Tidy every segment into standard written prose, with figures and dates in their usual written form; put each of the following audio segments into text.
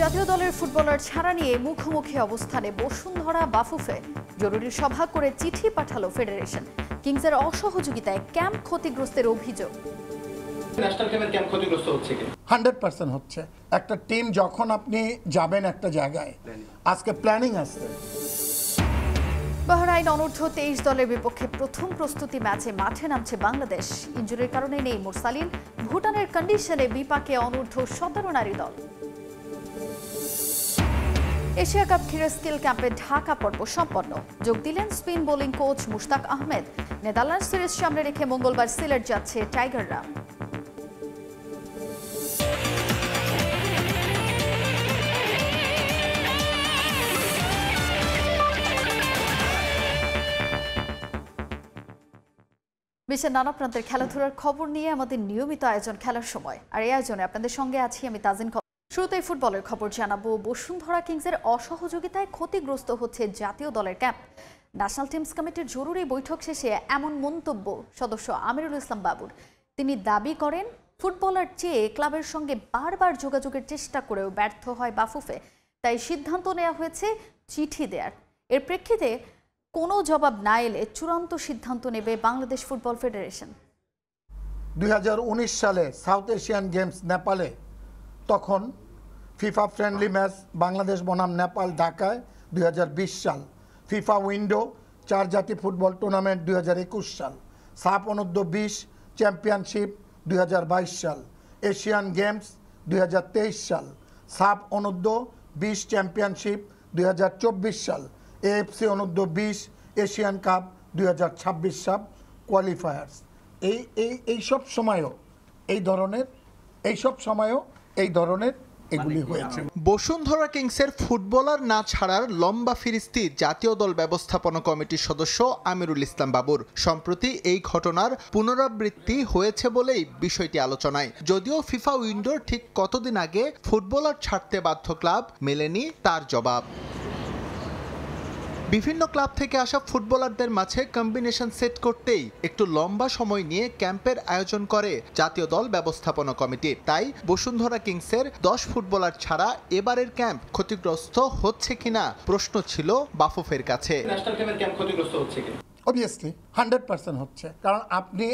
জাতীয় দলের ফুটবলার ছাড়া নিয়ে মুখোমুখি অবস্থানে বসুন্ধরা বাফুফে জরুরি সভা করে চিঠি পাঠালো ফেডারেশন। কিংসের অসহযোগিতায় ক্যাম্প ক্ষতিগ্রস্তের অভিযোগ। ন্যাশনাল ক্যাম্পের ক্যাম্প ক্ষতিগ্রস্ত হচ্ছে কি? 100% হচ্ছে। একটা টিম যখন আপনি যাবেন একটা জায়গায়, আজকে প্ল্যানিং আছে। বাহরাইন অনূর্ধ্ব 23 দলের বিপক্ষে প্রথম প্রস্তুতি ম্যাচে মাঠে নামছে বাংলাদেশ। ইনজুরির কারণে নেই মুরসালিন। ভুটানের কন্ডিশনে বিপাকে অনূর্ধ্ব 17 নারী দল। এশিয়া কাপ ঘিরে স্কিল ক্যাম্পে ঢাকা পর্ব সম্পন্ন। যোগ দিলেন spin bowling coach Mushtaq Ahmed. Netherlands series সামনে রেখে মঙ্গলবার সিলেট যাচ্ছে টাইগাররা। বিশ্বের নানা প্রান্তের খেলাধুলার খবর নিয়ে আমাদের নিয়মিত আয়োজন খেলার সময়। আর এই আয়োজনে আপনাদের সঙ্গে আছি আমি তাজিন। শুরুতেই ফুটবলের খবর জানাবো। বসুন্ধরা কিংসের অসহযোগিতায় ক্ষতিগ্রস্ত হচ্ছে জাতীয় দলের ক্যাম্প। ন্যাশনাল টিমস কমিটির জরুরি বৈঠক শেষে এমন মন্তব্য সদস্য আমিরুল ইসলাম বাবুর। তিনি দাবি করেন, ফুটবলার চেয়ে ক্লাবের সঙ্গে বারবার যোগাযোগের চেষ্টা করেও ব্যর্থ হয় বাফুফে। তাই সিদ্ধান্ত নেওয়া হয়েছে চিঠি দেয়ার। এর প্রেক্ষিতে কোনো জবাব না এলে চূড়ান্ত সিদ্ধান্ত নেবে বাংলাদেশ ফুটবল ফেডারেশন। 2019 সালে সাউথ এশিয়ান গেমস নেপালে, তখন ফিফা ফ্রেন্ডলি ম্যাচ বাংলাদেশ বনাম নেপাল ঢাকায় 2020 সাল, ফিফা উইন্ডো 4 জাতি ফুটবল টুর্নামেন্ট 2021 সাল, সাপ অনূর্ধ্ব 20 চ্যাম্পিয়নশিপ 2022 সাল, এশিয়ান গেমস 2023 সাল, সাপ অনূর্ধ্ব 20 চ্যাম্পিয়নশিপ 2024 সাল, এএফসি অনূর্ধ্ব 20 এশিয়ান কাপ 2026 সাল কোয়ালিফায়ার্স। এইসব সময়ও এই ধরনের এগুলি হয়েছে। বসুন্ধরা কিংসের ফুটবলার না ছাড়ার লম্বা ফিরিস্তি জাতীয় দল ব্যবস্থাপনা কমিটির সদস্য আমিরুল ইসলাম বাবুর। সম্প্রতি এই ঘটনার পুনরাবৃত্তি হয়েছে বলেই বিষয়টি আলোচনায়। যদিও ফিফা উইন্ডোর ঠিক কতদিন আগে ফুটবলার ছাড়তে বাধ্য ক্লাব মেলেনি তার জবাব। বিভিন্ন ক্লাব থেকে আসা ফুটবলারদের মাঝে কম্বিনেশন সেট করতেই একটু লম্বা সময় নিয়ে ক্যাম্পের আয়োজন করে জাতীয় দল ব্যবস্থাপনা কমিটি। তাই বসুন্ধরা কিংসের 10 ফুটবলার ছাড়া এবারের ক্যাম্প ক্ষতিগ্রস্ত হচ্ছে কিনা প্রশ্ন ছিল বাফুফের কাছে। ন্যাশনাল ক্যাম্পের ক্যাম্প ক্ষতিগ্রস্ত হচ্ছে কি? অবভিয়াসলি 100% হচ্ছে। কারণ আপনি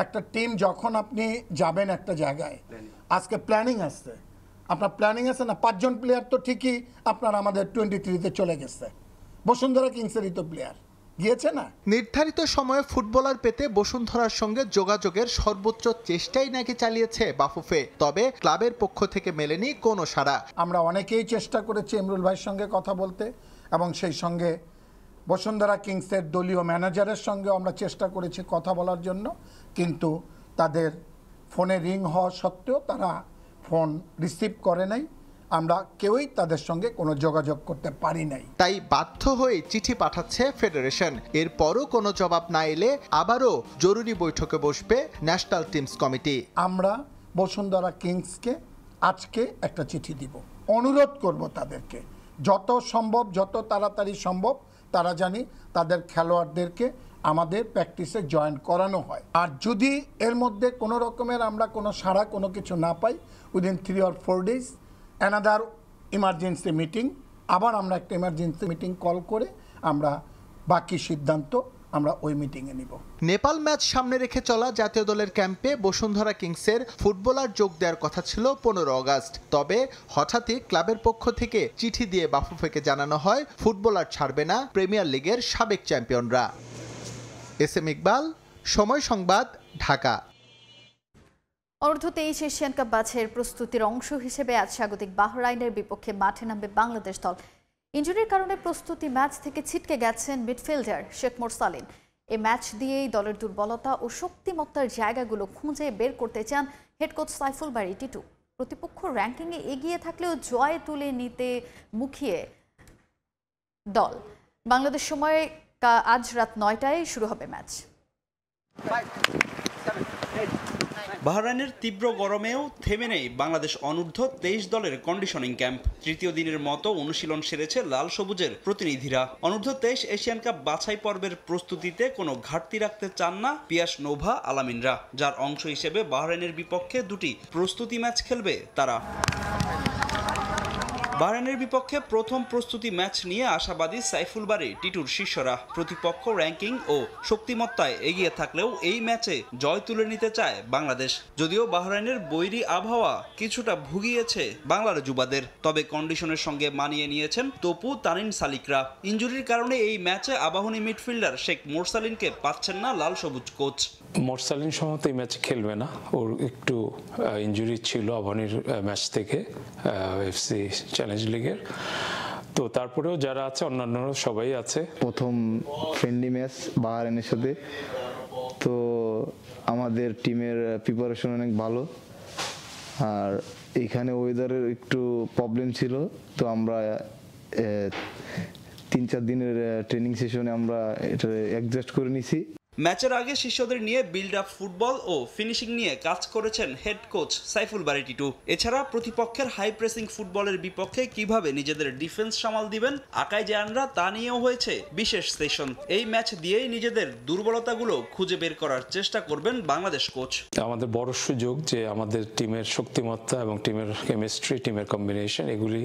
একটা টিম যখন আপনি যাবেন একটা জায়গায়, আজকে প্ল্যানিং আছে। আপনার প্ল্যানিং আছে না? 5 জন প্লেয়ার তো ঠিকই আপনার আমাদের 23-তে চলে গেছে। বসুন্ধরা কিংসেরই তো প্লেয়ার গিয়েছে না। নির্ধারিত সময়ে ফুটবলার পেতে বসুন্ধরার সঙ্গে যোগাযোগের সর্বোচ্চ চেষ্টাই নাকি চালিয়েছে বাফুফে। তবে ক্লাবের পক্ষ থেকে মেলেনি কোনো সাড়া। আমরা অনেকেই চেষ্টা করেছি ইমরুল ভাইয়ের সঙ্গে কথা বলতে, এবং সেই সঙ্গে বসুন্ধরা কিংসের দলীয় ম্যানেজারের সঙ্গে আমরা চেষ্টা করেছি কথা বলার জন্য, কিন্তু তাদের ফোনে রিং হওয়া সত্ত্বেও তারা ফোন রিসিভ করে নাই। আমরা কেউই তাদের সঙ্গে কোনো যোগাযোগ করতে পারি নাই। তাই বাধ্য হয়ে চিঠি পাঠাচ্ছে ফেডারেশন। এরপরও কোনো জবাব না এলে আবারও জরুরি বৈঠকে বসবে ন্যাশনাল টিমস কমিটি। আমরা বসুন্ধরা কিংসকে আজকে একটা চিঠি দিব, অনুরোধ করব তাদেরকে যত সম্ভব, যত তাড়াতাড়ি সম্ভব তারা জানি তাদের খেলোয়াড়দেরকে আমাদের প্র্যাকটিসে জয়েন করানো হয়। আর যদি এর মধ্যে কোনো রকমের আমরা কোনো সাড়া কোনো কিছু না পাই, within 3 or 4 days another emergency meeting, আবার আমরা একটা ইমার্জেন্সি মিটিং কল করে আমরা বাকি সিদ্ধান্ত আমরা ওই মিটিংয়ে নিব। নেপাল ম্যাচ সামনে রেখে চলা জাতীয় দলের ক্যাম্পে বসুন্ধরা কিংসের ফুটবলার যোগ দেওয়ার কথা ছিল 15 আগস্ট। তবে হঠাৎই ক্লাবের পক্ষ থেকে চিঠি দিয়ে বাফুফেকে জানানো হয় ফুটবলার ছাড়বে না প্রিমিয়ার লিগের সাবেক চ্যাম্পিয়নরা। এসএম ইকবাল, সময় সংবাদ, ঢাকা। অনূর্ধ্ব 23 এশিয়ান কাপ ব্যাচের প্রস্তুতির অংশ হিসেবে আজ স্বাগতিক বাহরাইনের বিপক্ষে মাঠে নামবে বাংলাদেশ দল। ইনজুরির কারণে প্রস্তুতি ম্যাচ থেকে ছিটকে গেছেন মিডফিল্ডার শেখ মুরসালিন। এই ম্যাচ দিয়েই দলের দুর্বলতা ও শক্তিমত্তার জায়গাগুলো খুঁজে বের করতে চান হেড কোচ সাইফুল বারী টিটু। প্রতিপক্ষ র্যাঙ্কিংয়ে এগিয়ে থাকলেও জয় তুলে নিতে মুখিয়ে দল। বাংলাদেশ সময় আজ রাত 9টায় শুরু হবে ম্যাচ। বাহরাইনের তীব্র গরমেও থেমে নেই বাংলাদেশ অনূর্ধ্ব 23 দলের কন্ডিশনিং ক্যাম্প। তৃতীয় দিনের মতো অনুশীলন সেরেছে লাল সবুজের প্রতিনিধিরা। অনূর্ধ্ব 23 এশিয়ান কাপ বাছাই পর্বের প্রস্তুতিতে কোনো ঘাটতি রাখতে চান না পিয়াস নোভা আলামিনরা, যার অংশ হিসেবে বাহরাইনের বিপক্ষে দুটি প্রস্তুতি ম্যাচ খেলবে তারা। বাহরাইনের বিপক্ষে প্রথম প্রস্তুতি ম্যাচ নিয়ে আশাবাদী সাইফুল বারী টিটুর শিষ্যরা। প্রতিপক্ষ র্যাঙ্কিং ও শক্তিমত্তায় এগিয়ে থাকলেও এই ম্যাচে জয় তুলে নিতে চায় বাংলাদেশ। যদিও বাহরাইনের বৈরী আবহাওয়া কিছুটা ভুগিয়েছে বাংলার যুবাদের, তবে কন্ডিশনের সঙ্গে মানিয়ে নিয়েছেন তপু তানিন সালিকরা। ইনজুরির কারণে এই ম্যাচে আবাহনী মিডফিল্ডার শেখ মোরসালিনকে পাচ্ছেন না লাল সবুজ কোচ। মোরসালিন সম্ভবত এই ম্যাচে খেলবে না, ওর একটু ইনজুরি ছিল আবাহনীর ম্যাচ থেকে এফসি চ্যালেঞ্জ লিগের। তো তারপরেও যারা আছে অন্যান্যরা সবাই আছে। প্রথম ফ্রেন্ডলি ম্যাচ বাহরাইনের সাথে, তো আমাদের টিমের প্রিপারেশন অনেক ভালো। আর এইখানে ওয়েদারের একটু প্রবলেম ছিল, তো আমরা 3-4 দিনের ট্রেনিং সেশনে আমরা এটা অ্যাডজাস্ট করে নিছি। ম্যাচের আগে শিষ্যদের নিয়ে বিল্ড আপ ফুটবল ও ফিনিশিং নিয়ে কাজ করেছেন হেড কোচ সাইফুল বারী টিটু। এছাড়া প্রতিপক্ষের হাই প্রেসিং ফুটবলের বিপক্ষে কিভাবে নিজেদের ডিফেন্স সামাল দিবেন আকাই জায়ানরা, তা নিয়েও হয়েছে বিশেষ সেশন। এই ম্যাচ দিয়েই নিজেদের দুর্বলতাগুলো খুঁজে বের করার চেষ্টা করবেন বাংলাদেশ কোচ। আমাদের বড় সুযোগ যে আমাদের টিমের শক্তিমত্তা এবং টিমের কেমিস্ট্রি, টিমের কম্বিনেশন, এগুলি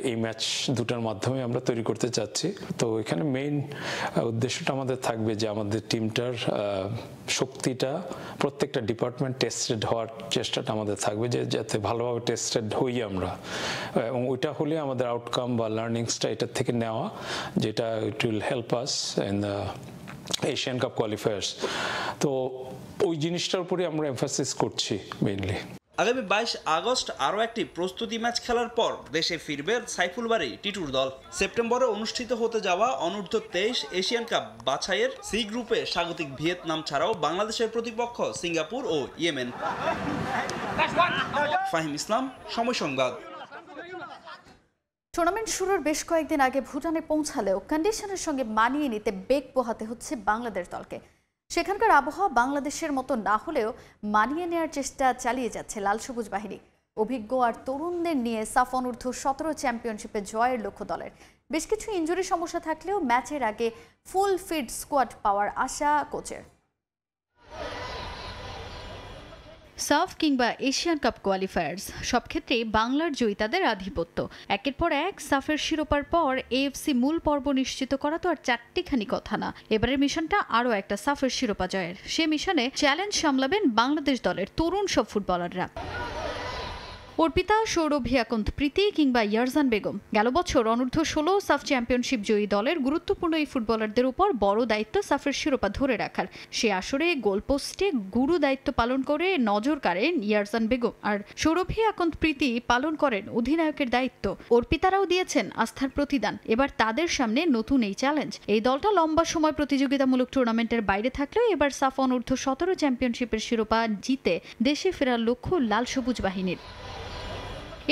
এই ম্যাচ দুটার মাধ্যমে আমরা তৈরি করতে চাচ্ছি। তো এখানে মেইন উদ্দেশ্যটা আমাদের থাকবে যে আমাদের টিমটার শক্তিটা প্রত্যেকটা ডিপার্টমেন্ট টেস্টেড হওয়ার চেষ্টাটা আমাদের থাকবে, যে যাতে ভালোভাবে টেস্টেড হই আমরা, এবং ওইটা হলে আমাদের আউটকাম বা লার্নিংসটা এটার থেকে নেওয়া, যেটা it will help us in the Asian cup qualifiers. তো ওই জিনিসটার উপরে আমরা এমফাসিস করছি মেইনলি। আগামী 22 আগস্ট আরও একটি প্রস্তুতি ম্যাচ খেলার পর দেশে ফিরবে সাইফুল বারী টিটুর দল। সেপ্টেম্বরে অনুষ্ঠিত হতে যাওয়া অনূর্ধ্ব 23 এশিয়ান কাপ বাছাইয়ের সি গ্রুপে স্বাগতিক ভিয়েতনাম ছাড়াও বাংলাদেশের প্রতিপক্ষ সিঙ্গাপুর ও ইয়েমেন। ফাহিম ইসলাম, সময় সংবাদ। টুর্নামেন্ট শুরুর বেশ কয়েকদিন আগে ভুটানে পৌঁছালেও কন্ডিশনের সঙ্গে মানিয়ে নিতে বেগ পোহাতে হচ্ছে বাংলাদেশ দলকে। সেখানকার আবহাওয়া বাংলাদেশের মতো না হলেও মানিয়ে নেওয়ার চেষ্টা চালিয়ে যাচ্ছে লাল সবুজ বাহিনী। অভিজ্ঞ আর তরুণদের নিয়ে সাফ অনূর্ধ্ব 17 চ্যাম্পিয়নশিপে জয়ের লক্ষ্য দলের। বেশ কিছু ইনজুরি সমস্যা থাকলেও ম্যাচের আগে ফুল ফিট স্কোয়াড পাওয়ার আশা কোচের। সাফ কিংবা এশিয়ান কাপ কোয়ালিফায়ার্স, সব ক্ষেত্রেই বাংলার জয়িতাদের আধিপত্য। একের পর এক সাফের শিরোপার পর এএফসি মূল পর্ব নিশ্চিত করা তো আর চারটিখানি কথা না। এবারের মিশনটা আরও একটা সাফের শিরোপা জয়ের। সে মিশনে চ্যালেঞ্জ সামলাবেন বাংলাদেশ দলের তরুণ সব ফুটবলাররা। অর্পিতা, সৌরভী আকন্ত প্রীতি কিংবা ইয়ারজান বেগম। গেল বছর অনূর্ধ্ব 16 সাফ চ্যাম্পিয়নশিপ জয়ী দলের গুরুত্বপূর্ণ এই ফুটবলারদের উপর বড় দায়িত্ব সাফের শিরোপা ধরে রাখার। সে আসরে গোলপোস্টে গুরু দায়িত্ব পালন করে নজর কাড়েন ইয়ারজান বেগম, আর সৌরভী আকন্ত প্রীতি পালন করেন অধিনায়কের দায়িত্ব। অর্পিতারাও দিয়েছেন আস্থার প্রতিদান। এবার তাদের সামনে নতুন এই চ্যালেঞ্জ। এই দলটা লম্বা সময় প্রতিযোগিতামূলক টুর্নামেন্টের বাইরে থাকলেও এবার সাফ অনূর্ধ্ব 17 চ্যাম্পিয়নশিপের শিরোপা জিতে দেশে ফেরার লক্ষ্য লাল সবুজ বাহিনীর।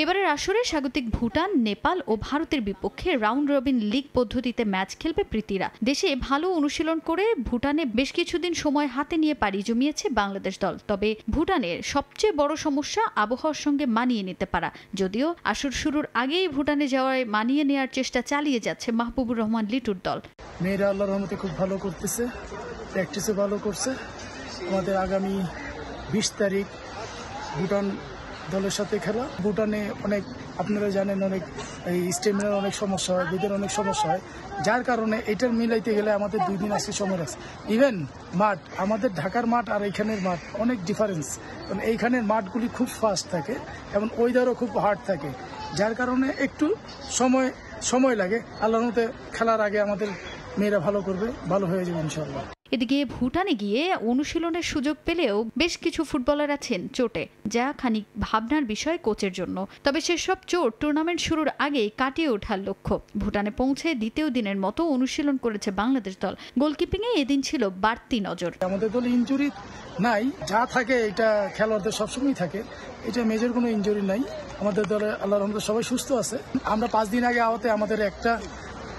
এবারের আসরে স্বাগতিক ভুটান, নেপাল ও ভারতের বিপক্ষে রাউন্ড রবিন লিগ পদ্ধতিতে ম্যাচ খেলবে প্রীতিরা। দেশে ভালো অনুশীলন করে ভুটানে বেশ কিছুদিন সময় হাতে নিয়ে পাড়ি জমিয়েছে বাংলাদেশ দল। তবে ভুটানের সবচেয়ে বড় সমস্যা আবহাওয়ার সঙ্গে মানিয়ে নিতে পারা। যদিও আসর শুরুর আগেই ভুটানে যাওয়ায় মানিয়ে নেওয়ার চেষ্টা চালিয়ে যাচ্ছে মাহবুবুর রহমান লিটুর দল। মেয়েরা আল্লাহর রহমতে খুব ভালো করতেছে, প্র্যাকটিসে ভালো করছে। আমাদের আগামী 20 তারিখ ভুটান দলের সাথে খেলা। ভুটানে অনেক, আপনারা জানেন, অনেক এই স্টেমিনার অনেক সমস্যা হয়, বেদের অনেক সমস্যা হয়, যার কারণে এটার মিলাইতে গেলে আমাদের 2 দিন আসছে সময় আছে। ইভেন মাঠ, আমাদের ঢাকার মাঠ আর এইখানের মাঠ অনেক ডিফারেন্স। কারণ এইখানের মাঠগুলি খুব ফাস্ট থাকে এবং ওয়েদারও খুব হার্ড থাকে, যার কারণে একটু সময় লাগে। আল্লাহর মতে খেলার আগে আমাদের মেয়েরা ভালো করবে, ভালো হয়ে যাবে ইনশাআল্লাহ। এদিকে ভুটানে গিয়ে অনুশীলনের সুযোগ পেলেও বেশ কিছু ফুটবলার আছেন চোটে, যা খানিক ভাবনার বিষয় কোচের জন্য। তবে সেসব চোট টুর্নামেন্ট শুরুর আগেই কাটিয়ে ওঠার লক্ষ্য। ভুটানে পৌঁছে দ্বিতীয় দিনের মতো অনুশীলন করেছে বাংলাদেশ দল। গোলকিপিংয়ে এদিন ছিল বাড়তি নজর। আমাদের দলে ইনজুরি নাই, যা থাকে এটা খেলোয়াড়দের সবসময় থাকে, এটা মেজর কোনো ইনজুরি নাই আমাদের দলে। আল্লাহর রহমতে সবাই সুস্থ আছে। আমরা 5 দিন আগে আওয়াতে আমাদের একটা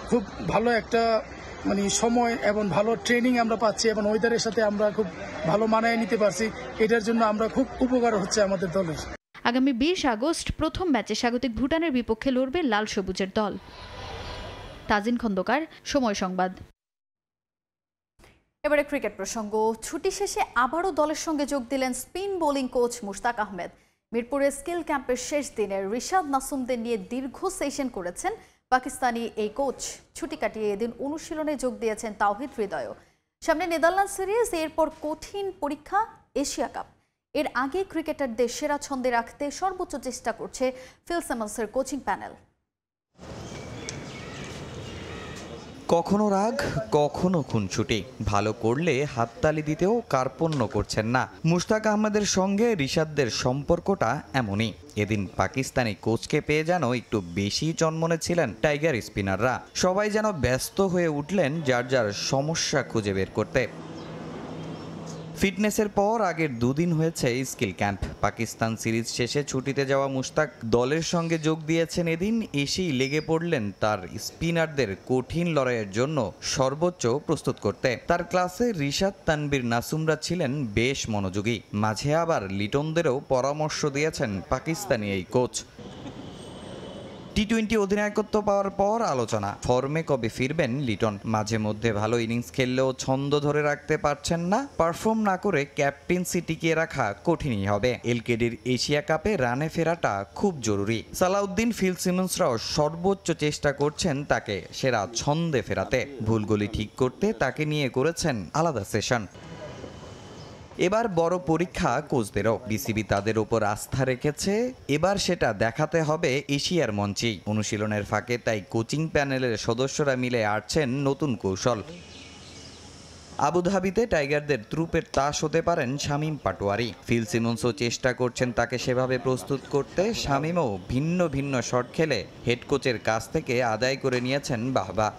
খুব ভালো একটা সময় এবং ভালো ট্রেনিং আমরা পাচ্ছি এবং ওয়েদারের সাথে আমরা খুব ভালো মানায় নিতে পারছি। এটার জন্য আমরা খুব উপকার হচ্ছে আমাদের দলের। আগামী 20 আগস্ট প্রথম ম্যাচে স্বাগতিক ভুটানের বিপক্ষে লড়বে লাল সবুজের দল। তাজিন খন্দকার, সময় সংবাদ। এবারে ক্রিকেট প্রসঙ্গ। ছুটি শেষে আবারও দলের সঙ্গে যোগ দিলেন spin bowling coach Mushtaq Ahmed. মিরপুরে স্কিল ক্যাম্পের শেষ দিনে রিশাদ নাসুমদের নিয়ে দীর্ঘ সেশন করেছেন পাকিস্তানি এই কোচ। ছুটি কাটিয়ে এদিন অনুশীলনে যোগ দিয়েছেন তাওহিদ হৃদয়ও। সামনে নেদারল্যান্ড সিরিজ, এরপর কঠিন পরীক্ষা এশিয়া কাপ। এর আগে ক্রিকেটারদের সেরা ছন্দে রাখতে সর্বোচ্চ চেষ্টা করছে ফিল সিমন্সের কোচিং প্যানেল। কখনো রাগ, কখনো খুনছুটি, ভালো করলে হাততালি দিতেও কার্পণ্য করছেন না। মুশতাক আহমেদের সঙ্গে রিশাদদের সম্পর্কটা এমনই। এদিন পাকিস্তানি কোচকে পেয়ে যেন একটু বেশি চনমনে ছিলেন টাইগার স্পিনাররা। সবাই যেন ব্যস্ত হয়ে উঠলেন যার যার সমস্যা খুঁজে বের করতে। ফিটনেসের পর আগের দুদিন হয়েছে স্কিল ক্যাম্প। পাকিস্তান সিরিজ শেষে ছুটিতে যাওয়া মুশতাক দলের সঙ্গে যোগ দিয়েছেন। এদিন এসেই লেগে পড়লেন তার স্পিনারদের কঠিন লড়াইয়ের জন্য সর্বোচ্চ প্রস্তুত করতে। তার ক্লাসে রিশাদ, তানবীর, নাসুমরা ছিলেন বেশ মনোযোগী। মাঝে আবার লিটনদেরও পরামর্শ দিয়েছেন পাকিস্তানি এই কোচ। টি-20 অধিনায়কত্ব পাওয়ার পর আলোচনা, ফর্মে কবে ফিরবেন লিটন। মাঝে মধ্যে ভালো ইনিংস খেললেও ছন্দ ধরে রাখতে পারছেন না। পারফর্ম না করে ক্যাপ্টেন্সি টিকিয়ে রাখা কঠিনই হবে। এলকেডির এশিয়া কাপে রানে ফেরাটা খুব জরুরি। সালাউদ্দিন, ফিল সিমন্সরাও সর্বোচ্চ চেষ্টা করছেন তাকে সেরা ছন্দে ফেরাতে। ভুলগুলি ঠিক করতে তাকে নিয়ে করেছেন আলাদা সেশন। এবার বড় পরীক্ষা কোচদেরও। বিসিবি তাদের উপর আস্থা রেখেছে, এবার সেটা দেখাতে হবে এশিয়ার মঞ্চেই। অনুশীলনের ফাঁকে তাই কোচিং প্যানেলের সদস্যরা মিলে আঁটছেন নতুন কৌশল। আবুধাবিতে টাইগারদের ত্রুপের তাস হতে পারেন শামীম পাটোয়ারি। ফিল সিমন্সও চেষ্টা করছেন তাকে সেভাবে প্রস্তুত করতে। শামীমও ভিন্ন ভিন্ন শট খেলে হেড কোচের কাছ থেকে আদায় করে নিয়েছেন বাহবা।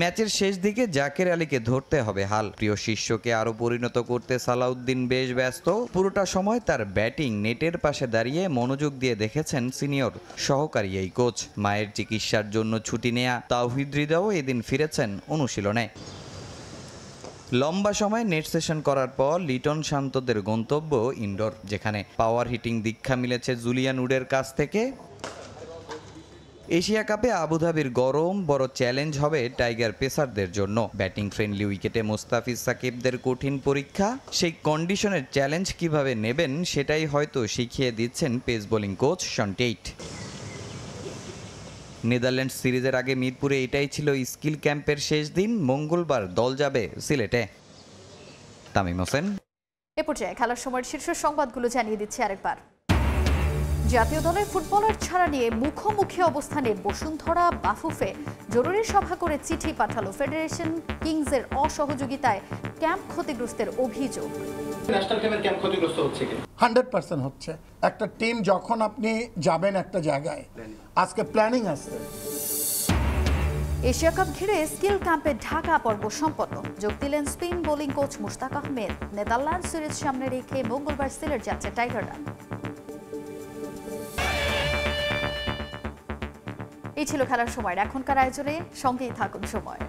ম্যাচের শেষ দিকে জাকের আলীকে ধরতে হবে হাল। প্রিয় শিষ্যকে আরও পরিণত করতে সালাউদ্দিন বেশ ব্যস্ত। পুরোটা সময় তার ব্যাটিং নেটের পাশে দাঁড়িয়ে মনোযোগ দিয়ে দেখেছেন সিনিয়র সহকারী এই কোচ। মায়ের চিকিৎসার জন্য ছুটি নেয়া তাওহিদ হৃদয়ও এদিন ফিরেছেন অনুশীলনে। লম্বা সময় নেট সেশন করার পর লিটন শান্তদের গন্তব্য ইনডোর, যেখানে পাওয়ার হিটিং দীক্ষা মিলেছে জুলিয়ান উডের কাছ থেকে। এশিয়া কাপে আবুধাবির গরম বড় চ্যালেঞ্জ হবে টাইগার পেসারদের জন্য। ব্যাটিং ফ্রেন্ডলি উইকেটে মোস্তাফিজ সাকিবদের কঠিন পরীক্ষা। সেই কন্ডিশনের চ্যালেঞ্জ কিভাবে নেবেন সেটাই হয়তো শিখিয়ে দিচ্ছেন pace bowling coach Shaun Tait. Netherland সিরিজের আগে মিরপুরে এটাই ছিল স্কিল ক্যাম্পের শেষ দিন। মঙ্গলবার দল যাবে সিলেটে। তামিম হোসেন। এ পর্যায়ে খেলার সময়ের শীর্ষ সংবাদগুলো জানিয়ে দিচ্ছি আরেকবার। জাতীয় দলের ফুটবলার ছাড়া নিয়ে মুখোমুখি অবস্থানে বসুন্ধরা বাফুফে জরুরি সভা করে চিঠি পাঠালো ফেডারেশন। কিংসের অসহযোগিতায় ক্যাম্প ক্ষতিগ্রস্তের অভিযোগ। ন্যাশনাল ক্যাম্পের ক্যাম্প ক্ষতিগ্রস্ত হচ্ছে কি? 100% হচ্ছে। একটা টিম যখন আপনি যাবেন একটা জায়গায়, আজকে প্ল্যানিং আছে। এশিয়া কাপ ঘিরে স্কিল ক্যাম্পে ঢাকা পর্ব সম্পন্ন। যোগ দিলেন spin bowling coach Mushtaq Ahmed. Netherland series সামনে রেখে মঙ্গলবার সিলেট যাচ্ছে টাইগাররা। এই ছিল খেলার সময়। এখনকার আয়োজনে সঙ্গেই থাকুন সময়।